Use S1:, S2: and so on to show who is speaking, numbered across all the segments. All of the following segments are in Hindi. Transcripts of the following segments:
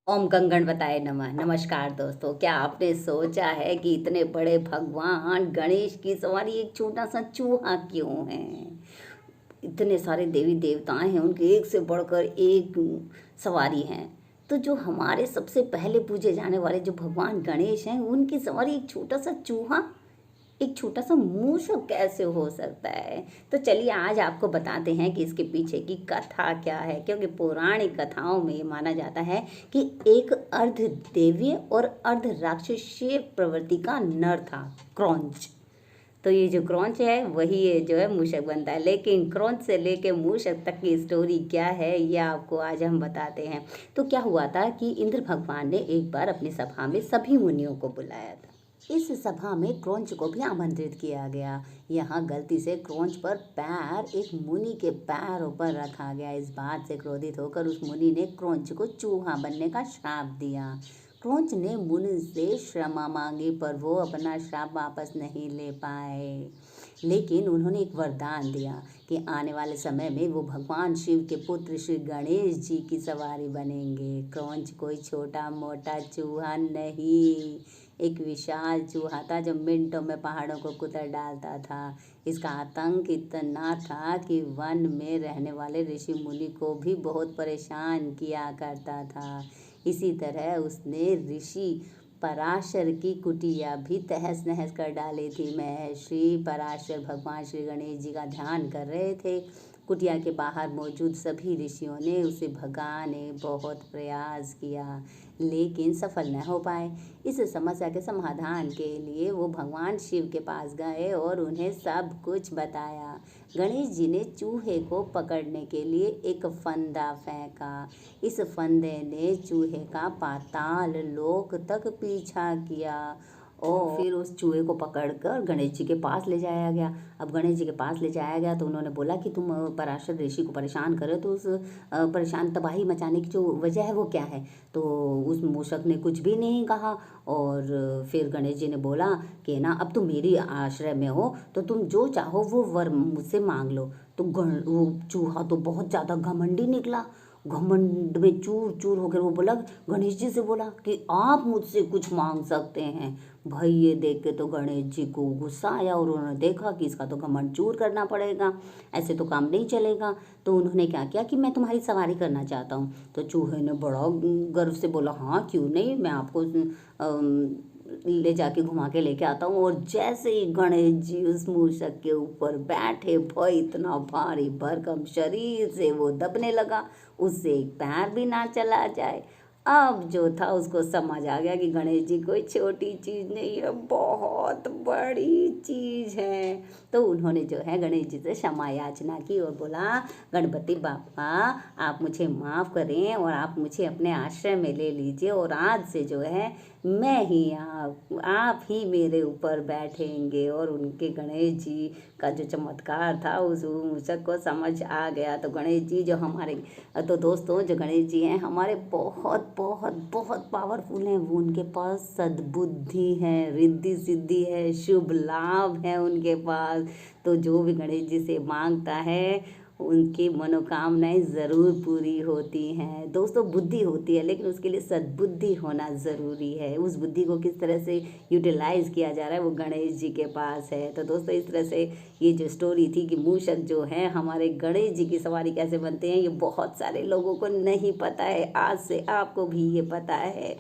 S1: ओम गंगण बताए नमः। नमस्कार दोस्तों, क्या आपने सोचा है कि इतने बड़े भगवान गणेश की सवारी एक छोटा सा चूहा क्यों है? इतने सारे देवी देवताएं हैं, उनके एक से बढ़कर एक सवारी हैं। तो जो हमारे सबसे पहले पूजे जाने वाले जो भगवान गणेश हैं, उनकी सवारी एक छोटा सा चूहा, एक छोटा सा मूषक कैसे हो सकता है? तो चलिए आज आपको बताते हैं कि इसके पीछे की कथा क्या है, क्योंकि पौराणिक कथाओं में ये माना जाता है कि एक अर्ध देवीय और अर्ध राक्षसीय प्रवृत्ति का नर था, क्रौंच। तो ये जो क्रौंच है वही ये जो है मूषक बनता है। लेकिन क्रौंच से लेके मूषक तक की स्टोरी क्या है, ये आपको आज हम बताते हैं। तो क्या हुआ था कि इंद्र भगवान ने एक बार अपनी सभा में सभी मुनियों को बुलाया था। इस सभा में क्रौंच को भी आमंत्रित किया गया। यहाँ गलती से क्रौंच पर पैर एक मुनि के पैरों पर रखा गया। इस बात से क्रोधित होकर उस मुनि ने क्रौंच को चूहा बनने का श्राप दिया। क्रौंच ने मुनि से क्षमा मांगी, पर वो अपना श्राप वापस नहीं ले पाए। लेकिन उन्होंने एक वरदान दिया कि आने वाले समय में वो भगवान शिव के पुत्र श्री गणेश जी की सवारी बनेंगे। क्रौंच कोई छोटा मोटा चूहा नहीं, एक विशाल चूहा था जो मिनटों में पहाड़ों को कुतर डालता था। इसका आतंक इतना था कि वन में रहने वाले ऋषि मुनि को भी बहुत परेशान किया करता था। इसी तरह उसने ऋषि पराशर की कुटिया भी तहस नहस कर डाली थी। महर्षि पराशर भगवान श्री गणेश जी का ध्यान कर रहे थे। कुटिया के बाहर मौजूद सभी ऋषियों ने उसे भगाने बहुत प्रयास किया, लेकिन सफल न हो पाए। इस समस्या के समाधान के लिए वो भगवान शिव के पास गए और उन्हें सब कुछ बताया। गणेश जी ने चूहे को पकड़ने के लिए एक फंदा फेंका। इस फंदे ने चूहे का पाताल लोक तक पीछा किया और फिर उस चूहे को पकड़कर गणेश जी के पास ले जाया गया। अब गणेश जी के पास ले जाया गया तो उन्होंने बोला कि तुम पराशर ऋषि को परेशान करे, तो उस परेशान तबाही मचाने की जो वजह है वो क्या है? तो उस मूषक ने कुछ भी नहीं कहा। और फिर गणेश जी ने बोला कि ना, अब तुम मेरी आश्रय में हो तो तुम जो चाहो वो वर मुझसे मांग लो। तो वो चूहा तो बहुत ज़्यादा घमंडी निकला। घमंड में चूर चूर होकर वो बोला, गणेश जी से बोला कि आप मुझसे कुछ मांग सकते हैं। भाई ये देख के तो गणेश जी को गुस्सा आया और उन्होंने देखा कि इसका तो घमंड चूर करना पड़ेगा, ऐसे तो काम नहीं चलेगा। तो उन्होंने क्या किया कि मैं तुम्हारी सवारी करना चाहता हूँ। तो चूहे ने बड़ा गर्व से बोला, हाँ क्यों नहीं, मैं आपको ले जाके घुमा के लेके आता हूँ। और जैसे ही गणेश जी उस मूषक के ऊपर बैठे, भाई इतना भारी भरकम शरीर से वो दबने लगा, उससे एक पैर भी ना चला जाए। अब जो था उसको समझ आ गया कि गणेश जी कोई छोटी चीज़ नहीं है, बहुत बड़ी चीज़ है। तो उन्होंने जो है गणेश जी से क्षमा याचना की और बोला, गणपति बापा आप मुझे माफ़ करें और आप मुझे अपने आश्रय में ले लीजिए, और आज से जो है मैं ही आप ही मेरे ऊपर बैठेंगे। और उनके गणेश जी का जो चमत्कार था उस मूषक को समझ आ गया। तो गणेश जी जो हमारे, तो दोस्तों जो गणेश जी हैं हमारे बहुत बहुत बहुत पावरफुल हैं। वो उनके पास सद्बुद्धि है, रिद्धि सिद्धि है, शुभ लाभ है उनके पास। तो जो भी गणेश जी से मांगता है उनकी मनोकामनाएं ज़रूर पूरी होती हैं। दोस्तों बुद्धि होती है, लेकिन उसके लिए सद्बुद्धि होना ज़रूरी है। उस बुद्धि को किस तरह से यूटिलाइज़ किया जा रहा है वो गणेश जी के पास है। तो दोस्तों इस तरह से ये जो स्टोरी थी कि मूषक जो है हमारे गणेश जी की सवारी कैसे बनते हैं, ये बहुत सारे लोगों को नहीं पता है। आज से आपको भी ये पता है।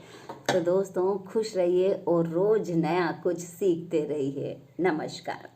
S1: तो दोस्तों खुश रहिए और रोज़ नया कुछ सीखते रहिए। नमस्कार।